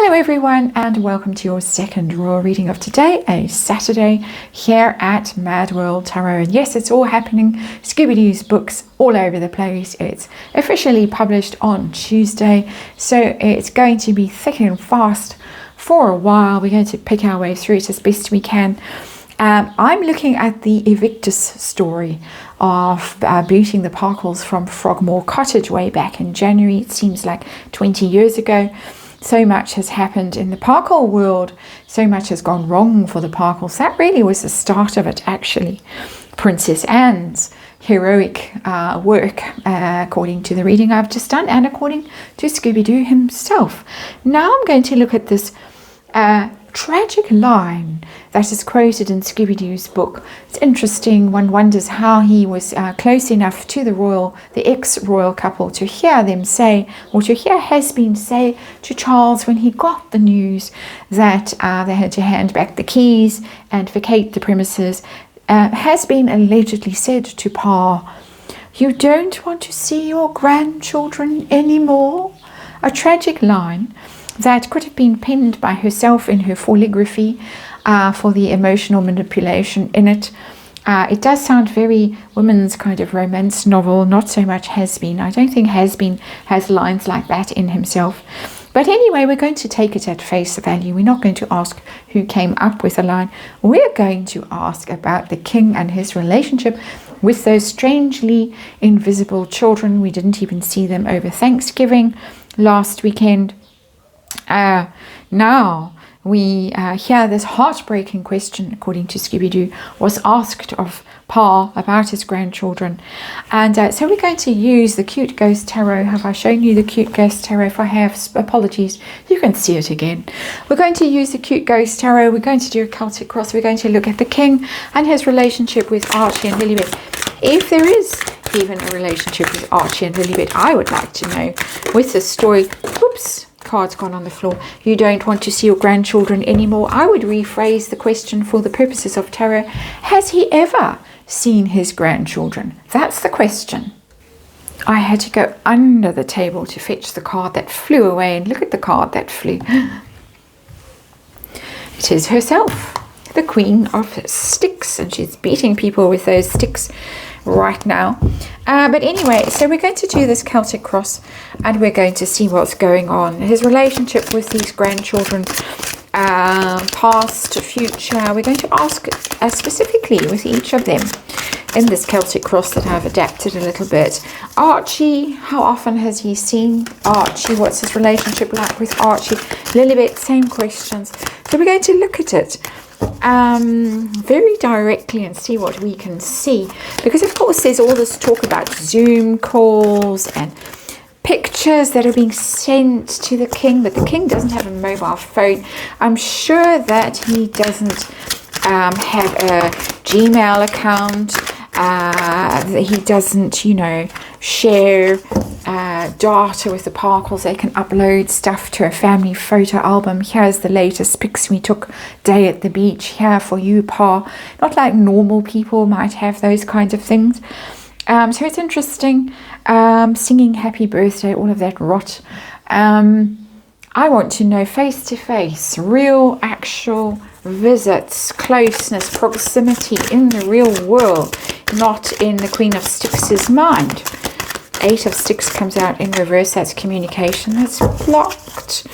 Hello everyone, and welcome to your second royal reading of today, a Saturday here at MadWorldTarot. And yes, it's all happening. Scooby-Doo's books all over the place. It's officially published on Tuesday, so it's going to be thick and fast for a while. We're going to pick our way through it as best we can. I'm looking at the Evictus story of booting the Parkles from Frogmore Cottage way back in January. It seems like 20 years ago. So much has happened in the Parkle world. So much has gone wrong for the Parkles. That really was the start of it, actually. Princess Anne's heroic work, according to the reading I've just done, and according to Scooby-Doo himself. Now I'm going to look at this tragic line that is quoted in Scooby-Doo's book. It's interesting. One wonders how he was close enough to the ex-royal couple to hear them say, or to hear Has-Been say to Charles when he got the news that they had to hand back the keys and vacate the premises. Has-Been allegedly said to Pa, "You don't want to see your grandchildren anymore?" A tragic line that could have been penned by herself in her foligraphy for the emotional manipulation in it. It does sound very women's kind of romance novel, not so much Has-Been. I don't think Has-Been has lines like that in himself. But anyway, we're going to take it at face value. We're not going to ask who came up with the line. We're going to ask about the king and his relationship with those strangely invisible children. We didn't even see them over Thanksgiving last weekend. Now we hear this heartbreaking question, according to Scooby-Doo, was asked of Pa about his grandchildren. And so we're going to use the Cute Ghost Tarot. Have I shown you the Cute Ghost Tarot? If I have, apologies. You can see it again. We're going to use the Cute Ghost Tarot. We're going to do a Celtic cross. We're going to look at the king and his relationship with Archie and Lilibet. If there is even a relationship with Archie and Lilibet, I would like to know with this story. Oops. Card's gone on the floor. You don't want to see your grandchildren anymore. I would rephrase the question for the purposes of tarot. Has he ever seen his grandchildren? That's the question. I had to go under the table to fetch the card that flew away, and look at the card that flew. It is herself, the Queen of Sticks, and she's beating people with those sticks right now. But anyway, so we're going to do this Celtic cross and we're going to see what's going on. His relationship with these grandchildren, past, future. We're going to ask specifically with each of them in this Celtic cross that I've adapted a little bit. Archie, how often has he seen Archie? What's his relationship like with Archie? Lilibet, same questions. So we're going to look at it very directly and see what we can see, because of course there's all this talk about Zoom calls and pictures that are being sent to the king, but the king doesn't have a mobile phone. I'm sure that he doesn't have a Gmail account. He doesn't, share data with the Parkles. They can upload stuff to a family photo album. Here's the latest pics we took day at the beach here for you, Pa. Not like normal people might have those kinds of things. So it's interesting. Singing happy birthday, all of that rot. I want to know face to face, real, actual visits, closeness, proximity in the real world, not in the Queen of Sticks' mind. 8 of Sticks comes out in reverse. That's communication. That's blocked.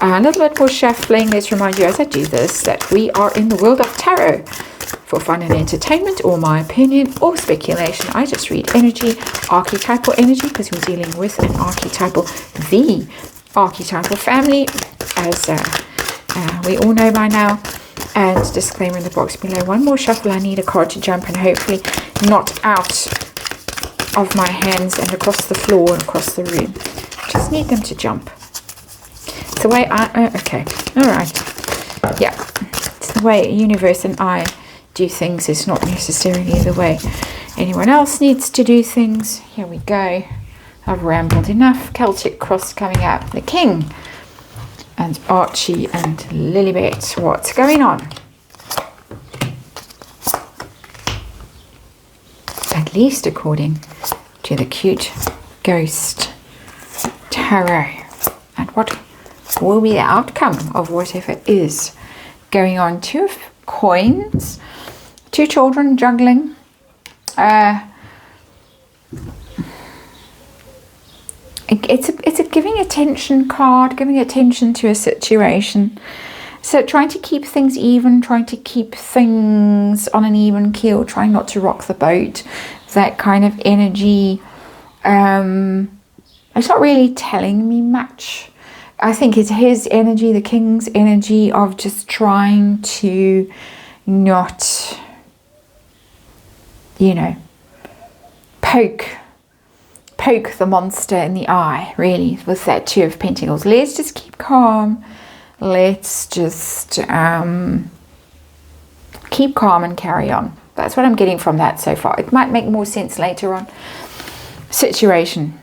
A little bit more shuffling. Let's remind you as I do this that we are in the world of tarot. For fun and entertainment, or my opinion, or speculation, I just read energy, archetypal energy, because we're dealing with the archetypal family, as we all know by now. And disclaimer in the box below. One more shuffle. I need a card to jump and hopefully not out of my hands and across the floor and across the room. Just need them to jump. It's the way okay, all right. Yeah, it's the way universe and I do things. It's not necessarily the way anyone else needs to do things. Here we go. I've rambled enough. Celtic cross coming out. The king and Archie and Lilibet. What's going on? At least according to the Cute Ghost Tarot. And what will be the outcome of whatever is going on. 2 of coins, 2 children juggling. It's a giving attention card, giving attention to a situation. So trying to keep things even, trying to keep things on an even keel, trying not to rock the boat. That kind of energy. It's not really telling me much. I think it's his energy, the king's energy, of just trying to not, you know, poke the monster in the eye, really, with that 2 of Pentacles. Let's just keep calm. Let's just keep calm and carry on. That's what I'm getting from that so far. It might make more sense later on. Situation.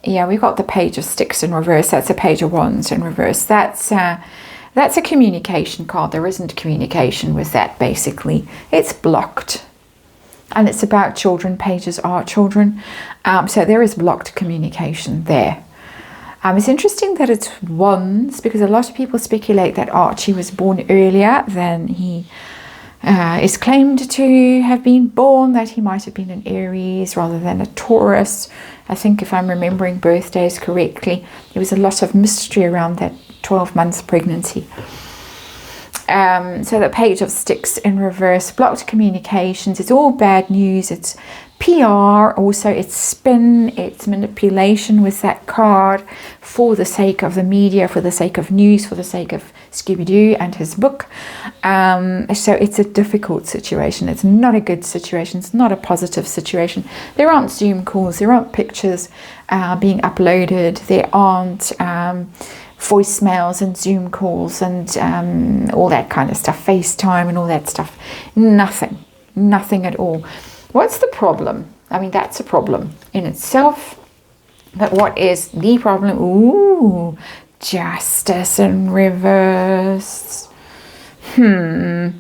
Yeah, we've got the Page of Sticks in reverse. That's a Page of Wands in reverse. That's a communication card. There isn't communication with that, basically. It's blocked. And it's about children. Pages are children. So there is blocked communication there. It's interesting that it's Wands, because a lot of people speculate that Archie was born earlier than he is claimed to have been born, that he might have been an Aries rather than a Taurus. I think if I'm remembering birthdays correctly, there was a lot of mystery around that 12 months pregnancy. So the Page of Sticks in reverse, blocked communications. It's all bad news. It's PR, also it's spin, it's manipulation with that card for the sake of the media, for the sake of news, for the sake of Scooby-Doo and his book. So it's a difficult situation. It's not a good situation. It's not a positive situation. There aren't Zoom calls. There aren't pictures being uploaded. There aren't voicemails and Zoom calls and all that kind of stuff, FaceTime and all that stuff. Nothing at all. What's the problem? I mean, that's a problem in itself. But what is the problem? Ooh, Justice in reverse. 2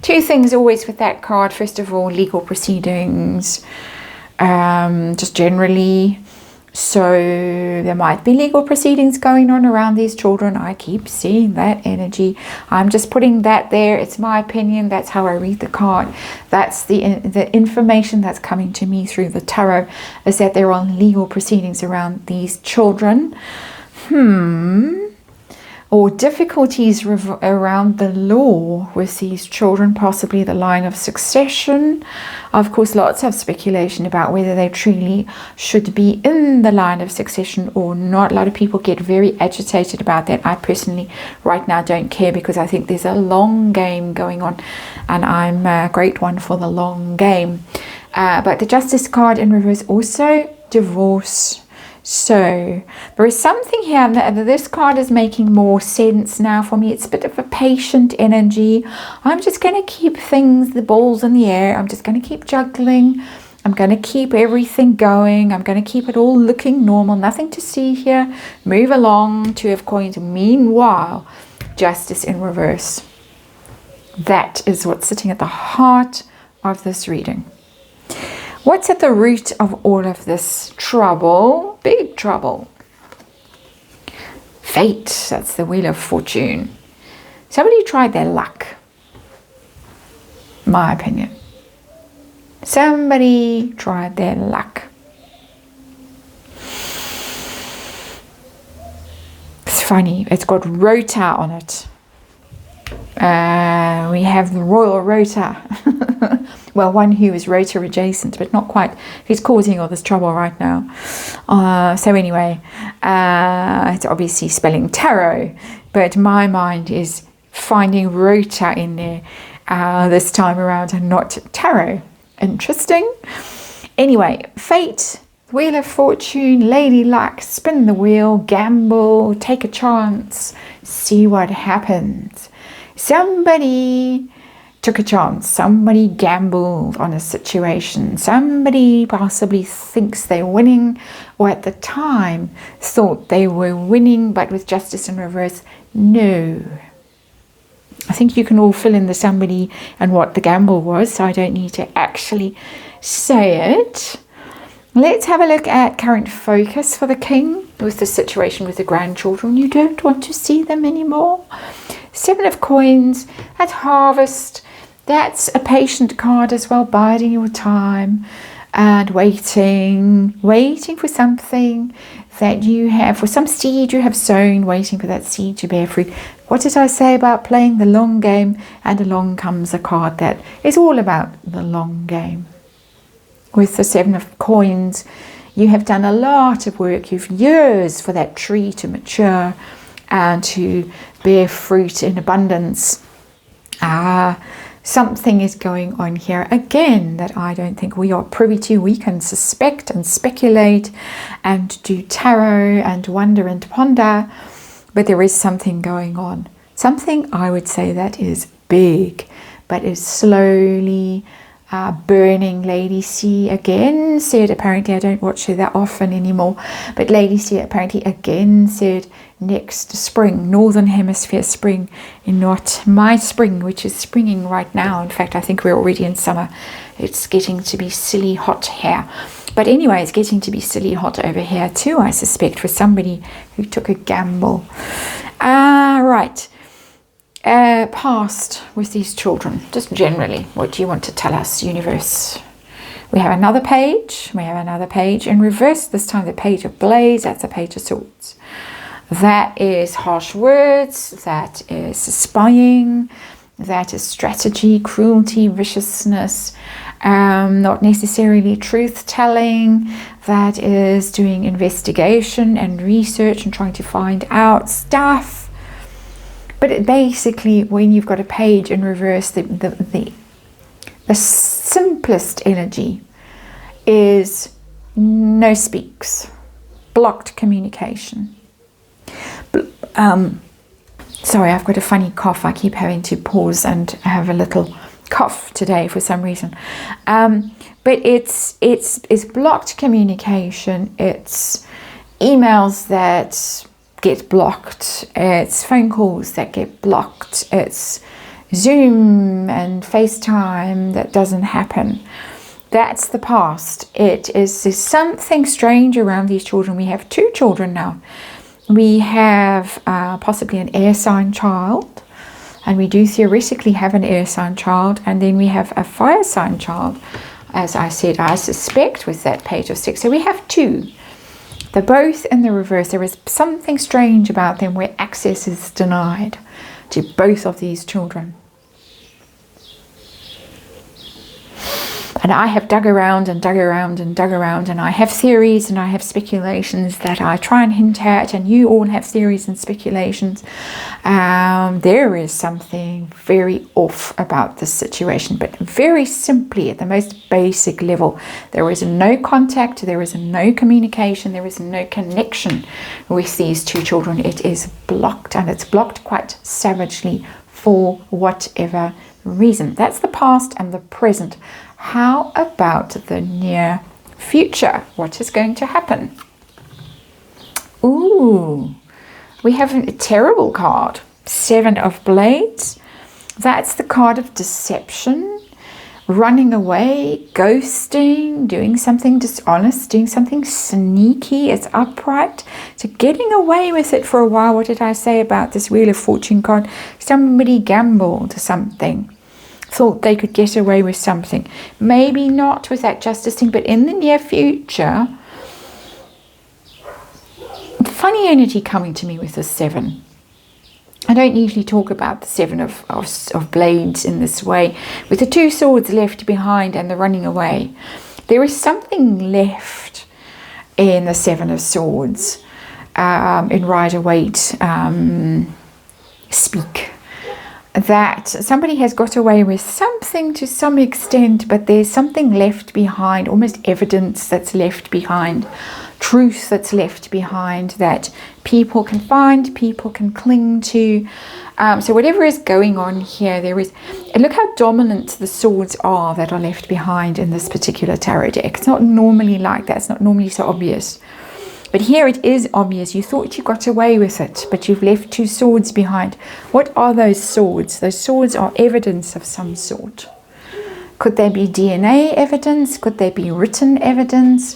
things always with that card. First of all, legal proceedings. Just generally. So there might be legal proceedings going on around these children. I keep seeing that energy. I'm just putting that there. It's my opinion. That's how I read the card. That's the information that's coming to me through the tarot, is that there are legal proceedings around these children. Or difficulties around the law with these children, possibly the line of succession. Of course, lots of speculation about whether they truly should be in the line of succession or not. A lot of people get very agitated about that. I personally, right now, don't care, because I think there's a long game going on, and I'm a great one for the long game. But the Justice card in reverse, also divorce. So there is something here that this card is making more sense now for me. It's a bit of a patient energy. I'm just going to keep the balls in the air. I'm just going to keep juggling. I'm going to keep everything going. I'm going to keep it all looking normal. Nothing to see here. Move along. 2 of coins. Meanwhile, Justice in reverse. That is what's sitting at the heart of this reading. What's at the root of all of this trouble? Big trouble. Fate. That's the Wheel of Fortune. Somebody tried their luck. My opinion. Somebody tried their luck. It's funny. It's got Rota on it. We have the Royal Rota. Well, one who is Rota adjacent, but not quite. He's causing all this trouble right now. So anyway, it's obviously spelling tarot, but my mind is finding Rota in there this time around and not tarot. Interesting. Anyway, fate, Wheel of Fortune, Lady Luck, spin the wheel, gamble, take a chance, see what happens. Somebody took a chance. Somebody gambled on a situation. Somebody possibly thinks they're winning, or at the time thought they were winning, but with Justice in reverse, no. I think you can all fill in the somebody and what the gamble was, so I don't need to actually say it. Let's have a look at current focus for the King. with the situation with the grandchildren. You don't want to see them anymore. 7 of Coins at Harvest. That's a patient card as well, biding your time and waiting for something that you have, for some seed you have sown, waiting for that seed to bear fruit. What did I say about playing the long game? And along comes a card that is all about the long game. With the 7 of Coins, you have done a lot of work. You've years for that tree to mature and to bear fruit in abundance. Something is going on here again that I don't think we are privy to. We can suspect and speculate and do tarot and wonder and ponder, but there is something going on. Something, I would say, that is big, but is slowly burning. Lady C again said, apparently I don't watch her that often anymore, but Lady C apparently again said next spring, Northern Hemisphere spring, and not my spring, which is springing right now. In fact, I think we're already in summer. It's getting to be silly hot here. But anyway, it's getting to be silly hot over here too, I suspect, for somebody who took a gamble. Right. Past with these children, just generally, what do you want to tell us, universe? We have another page. We have another page in reverse, this time the Page of Blades. That's the Page of Swords. That is harsh words, that is spying, that is strategy, cruelty, viciousness, not necessarily truth-telling. That is doing investigation and research and trying to find out stuff. But basically, when you've got a page in reverse, the simplest energy is no speaks, blocked communication. Sorry, I've got a funny cough. I keep having to pause and have a little cough today for some reason. But it's blocked communication. It's emails that get blocked. It's phone calls that get blocked. It's Zoom and FaceTime that doesn't happen. That's the past. There's something strange around these children. We have 2 children now. We have possibly an air sign child, and we do theoretically have an air sign child, and then we have a fire sign child, as I said, I suspect, with that Page of 6. So we have 2. They're both in the reverse. There is something strange about them where access is denied to both of these children. And I have dug around and dug around and dug around, and I have theories and I have speculations that I try and hint at, and you all have theories and speculations. There is something very off about this situation, but very simply, at the most basic level, there is no contact, there is no communication, there is no connection with these 2 children. It is blocked, and it's blocked quite savagely for whatever reason. That's the past and the present. How about the near future? What is going to happen? Ooh, we have a terrible card. 7 of Blades. That's the card of deception, running away, ghosting, doing something dishonest, doing something sneaky. It's upright. So getting away with it for a while. What did I say about this Wheel of Fortune card? Somebody gambled something. Thought they could get away with something. Maybe not with that justice thing, but in the near future, funny energy coming to me with the 7. I don't usually talk about the 7 of Blades in this way. With the 2 swords left behind and the running away, there is something left in the 7 of Swords, in Rider-Waite speak. That somebody has got away with something to some extent, but there's something left behind, almost evidence that's left behind, truth that's left behind that people can find, people can cling to. So whatever is going on here, there is, and look how dominant the swords are that are left behind in this particular tarot deck. It's not normally like that. It's not normally so obvious. But here it is obvious. You thought you got away with it, but you've left 2 swords behind. What are those swords? Those swords are evidence of some sort. Could they be DNA evidence? Could they be written evidence?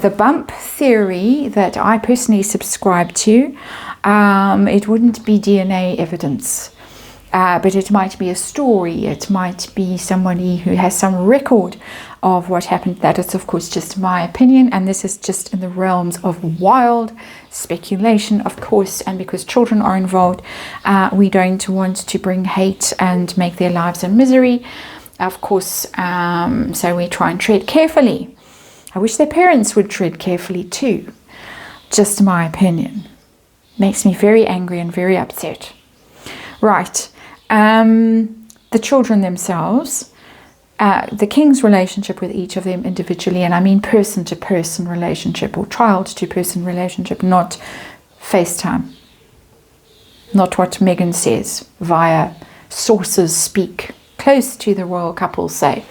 the bump theory that I personally subscribe to, it wouldn't be DNA evidence, but it might be a story. It might be somebody who has some record of what happened. That is, of course, just my opinion, and this is just in the realms of wild speculation, of course. And because children are involved, we don't want to bring hate and make their lives a misery, of course. So we try and tread carefully. I wish their parents would tread carefully too. Just my opinion. Makes me very angry and very upset. Right. The children themselves, the king's relationship with each of them individually, and I mean person-to-person relationship or child-to-person relationship, not FaceTime. Not what Megan says via sources speak close to the royal couple say.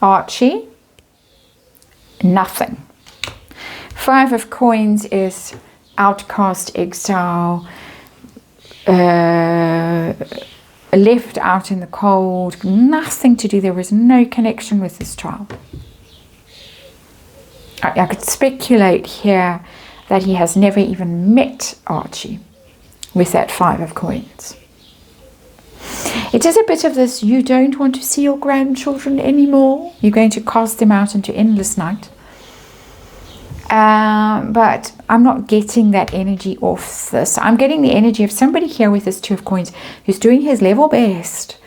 Archie, nothing. 5 of coins is outcast, exile, left out in the cold, nothing to do. There was no connection with this child. I could speculate here that he has never even met Archie with that 5 of coins. It is a bit of this, you don't want to see your grandchildren anymore. You're going to cast them out into endless night. But I'm not getting that energy off this. I'm getting the energy of somebody here with this 2 of coins who's doing his level best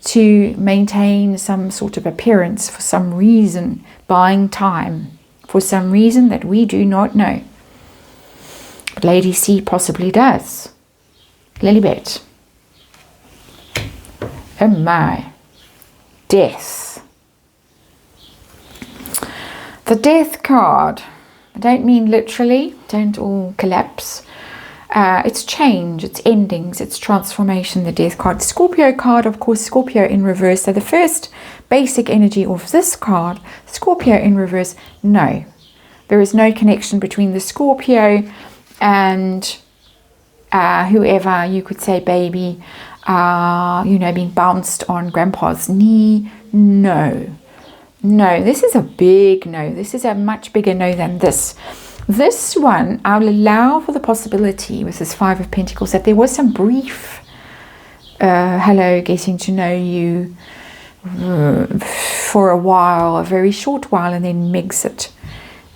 to maintain some sort of appearance for some reason, buying time for some reason that we do not know. But Lady C possibly does. Lilibet. Oh my. Death. The Death card. I don't mean literally, don't all collapse. It's change, it's endings, it's transformation, the Death card. Scorpio card, of course, Scorpio in reverse. So the first basic energy of this card, Scorpio in reverse, no. There is no connection between the Scorpio and whoever, you could say baby, being bounced on grandpa's knee. No. No, this is a big no. This is a much bigger no than this. This one, I'll allow for the possibility with this 5 of Pentacles that there was some brief hello, getting to know you for a while, a very short while, and then exit.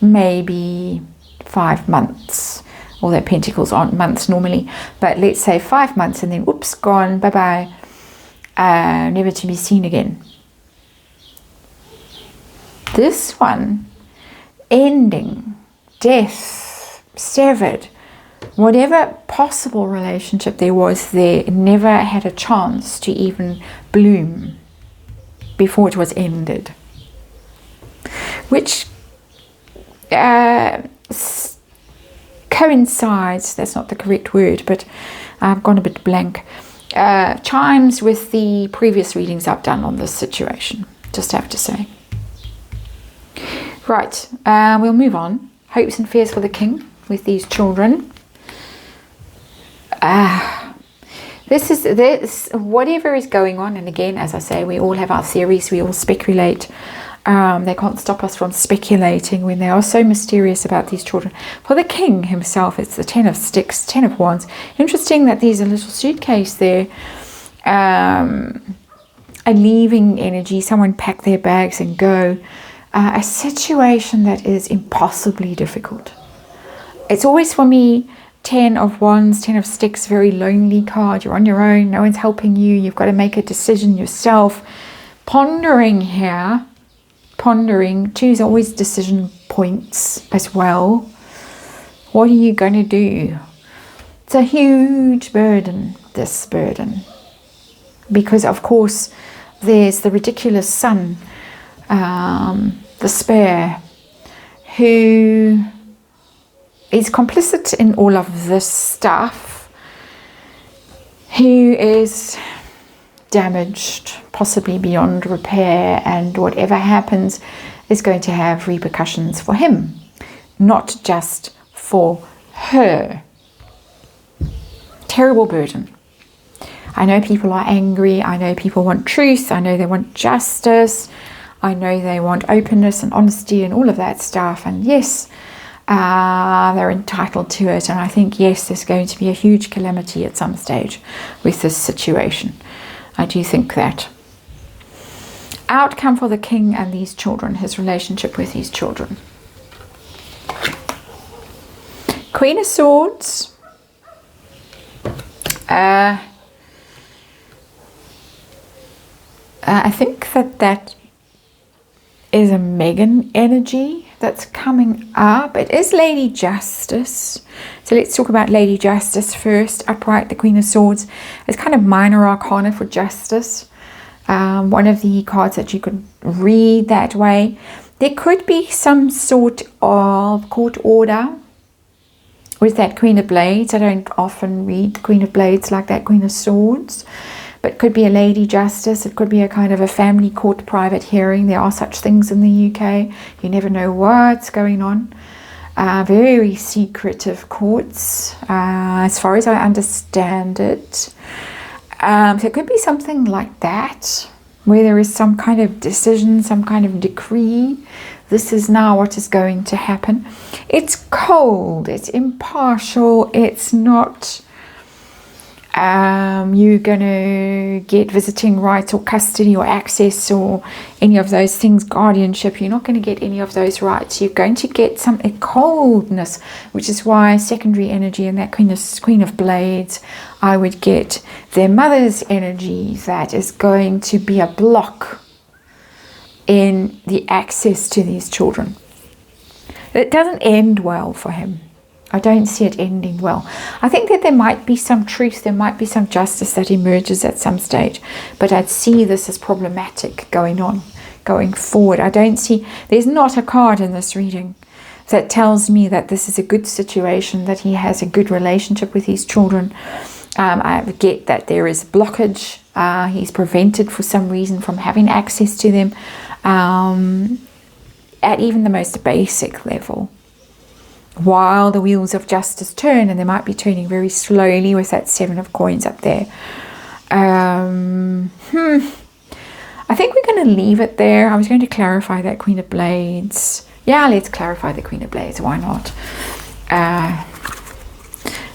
Maybe 5 months. Although Pentacles aren't months normally, but let's say 5 months and then whoops, gone, bye-bye, never to be seen again. This one, ending, death, severed, whatever possible relationship there was there, never had a chance to even bloom before it was ended. Which coincides, that's not the correct word, but I've gone a bit blank, chimes with the previous readings I've done on this situation, just have to say. Right, we'll move on. Hopes and fears for the king with these children. This whatever is going on, and again, as I say, we all have our theories, we all speculate. They can't stop us from speculating when they are so mysterious about these children. For the king himself, it's the 10 of sticks, 10 of wands. Interesting that there's a little suitcase there. A leaving energy, someone pack their bags and go. A situation that is impossibly difficult. It's always for me 10 of wands, 10 of sticks, very lonely card. You're on your own, no one's helping you, you've got to make a decision yourself. Pondering here, pondering. 2 is always decision points as well. What are you going to do? It's a huge burden, this burden, because of course there's the ridiculous son, the spare, who is complicit in all of this stuff, who is damaged, possibly beyond repair, and whatever happens is going to have repercussions for him, not just for her. Terrible burden. I know people are angry, I know people want truth, I know they want justice, I know they want openness and honesty and all of that stuff. And yes, they're entitled to it. And I think, yes, there's going to be a huge calamity at some stage with this situation. I do think that. Outcome for the king and these children, his relationship with these children. Queen of Swords. I think that is a Megan energy that's coming up. It is Lady Justice. So let's talk about Lady Justice first. Upright, the Queen of Swords. It's kind of minor arcana for justice. One of the cards that you could read that way. There could be some sort of court order with that Queen of Blades. I don't often read the Queen of Blades like that Queen of Swords. But it could be a Lady Justice. It could be a kind of a family court private hearing. There are such things in the UK. You never know what's going on. Very secretive courts, as far as I understand it. So it could be something like that, where there is some kind of decision, some kind of decree. This is now what is going to happen. It's cold, it's impartial, it's not you're going to get visiting rights or custody or access or any of those things, guardianship. You're not going to get any of those rights. You're going to get some coldness, which is why secondary energy and that Queen of Blades, I would get their mother's energy that is going to be a block in the access to these children. It doesn't end well for him. I don't see it ending well. I think that there might be some truth, there might be some justice that emerges at some stage, but I'd see this as problematic going forward. I don't see, there's not a card in this reading that tells me that this is a good situation, that he has a good relationship with his children. I get that there is blockage. He's prevented for some reason from having access to them at even the most basic level. While the wheels of justice turn, and they might be turning very slowly with that 7 of coins up there. I think we're going to leave it there. I was going to clarify that Queen of Blades. Yeah, let's clarify the Queen of Blades. Why not? A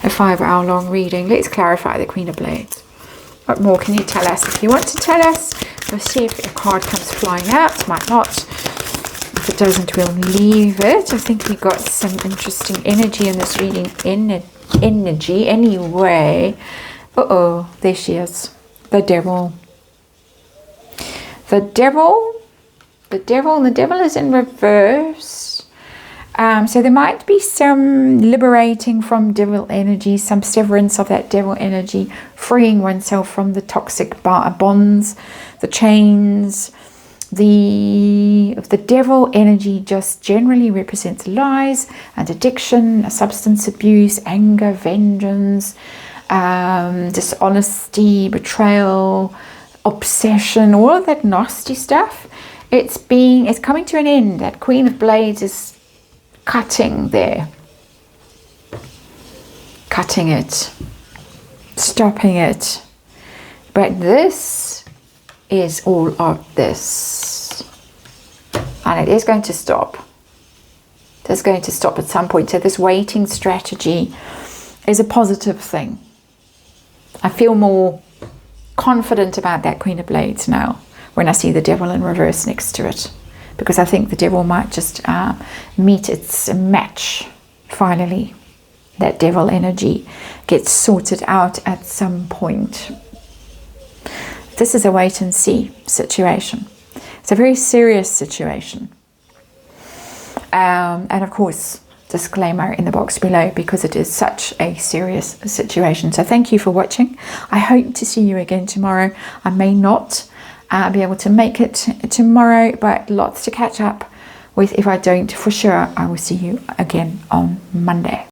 5-hour long reading. Let's clarify the Queen of Blades. What more can you tell us? If you want to tell us, we'll see if a card comes flying out. Might not. If it doesn't, we'll leave it. I think we got some interesting energy in this reading. Energy, anyway. There she is. The devil. The devil is in reverse. So there might be some liberating from devil energy, some severance of that devil energy, freeing oneself from the toxic bonds, the chains. The devil energy just generally represents lies and addiction, substance abuse, anger, vengeance, dishonesty, betrayal, obsession, all of that nasty stuff. It's coming to an end. That Queen of Blades is cutting there. Cutting it. Stopping it. But this is all of this, and it is going to stop. It's going to stop at some point. So this waiting strategy is a positive thing. I feel more confident about that Queen of Blades now when I see the devil in reverse next to it, because I think the devil might just meet its match finally. That devil energy gets sorted out at some point. This is a wait and see situation. It's a very serious situation. And of course, disclaimer in the box below, because it is such a serious situation. So thank you for watching. I hope to see you again tomorrow. I may not be able to make it tomorrow, but lots to catch up with. If I don't, for sure, I will see you again on Monday.